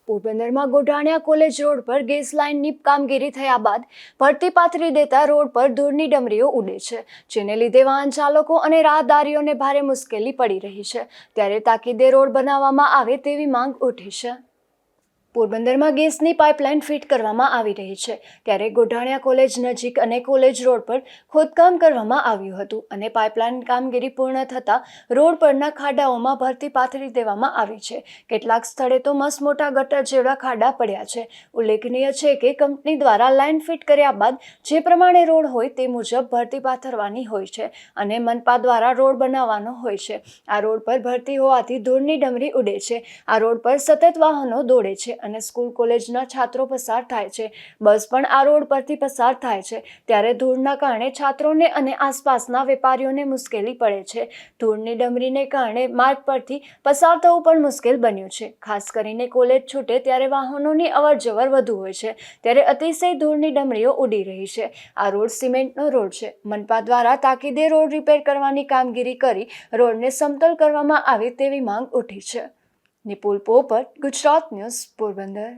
પોરબંદરમાં Godhaniya college road પર gas લાઇનની કામગીરી થયા બાદ ભરતી પાથરી દેતા રોડ પર ધૂળની ડમરીઓ ઉડે છે, જેને લીધે વાહન ચાલકો અને રાહદારીઓને ભારે મુશ્કેલી પડી રહી છે। ત્યારે તાકીદે રોડ બનાવવામાં આવે તેવી માંગ ઉઠી છે। પોરબંદરમાં ગેસની પાઇપલાઇન ફિટ કરવામાં આવી રહી છે, ત્યારે ગોઢાણીયા કોલેજ નજીક અને કોલેજ રોડ પર ખોદકામ કરવામાં આવ્યું હતું અને પાઇપલાઇન કામગીરી પૂર્ણ થતાં રોડ પરના ખાડાઓમાં ભરતી પાથરી દેવામાં આવી છે। કેટલાક સ્થળે તો મસમોટા ગટર જેવા ખાડા પડ્યા છે। ઉલ્લેખનીય છે કે કંપની દ્વારા લાઇન ફિટ કર્યા બાદ જે પ્રમાણે રોડ હોય તે મુજબ ભરતી પાથરવાની હોય છે અને મનપા દ્વારા રોડ બનાવવાનો હોય છે। આ રોડ પર ભરતી હોવાથી ધૂળની ડમરી ઉડે છે। આ રોડ પર સતત વાહનો દોડે છે અને સ્કૂલ કોલેજના છાત્રો પસાર થાય છે। બસ પણ આ રોડ પરથી પસાર થાય છે, ત્યારે ધૂળના કારણે છાત્રોને અને આસપાસના વેપારીઓને મુશ્કેલી પડે છે। ધૂળની ડમરીને કારણે માર્ગ પરથી પસાર થવું પણ મુશ્કેલ બન્યું છે। ખાસ કરીને કોલેજ છૂટે ત્યારે વાહનોની અવરજવર વધુ હોય છે, ત્યારે અતિશય ધૂળની ડમરીઓ ઉડી રહી છે। આ રોડ સિમેન્ટનો રોડ છે। મનપા દ્વારા તાકીદે રોડ રિપેર કરવાની કામગીરી કરી રોડને સમતલ કરવામાં આવે તેવી માંગ ઉઠી છે। નિપુલ પોપટ, ગુજરાત ન્યૂઝ, પોરબંદર।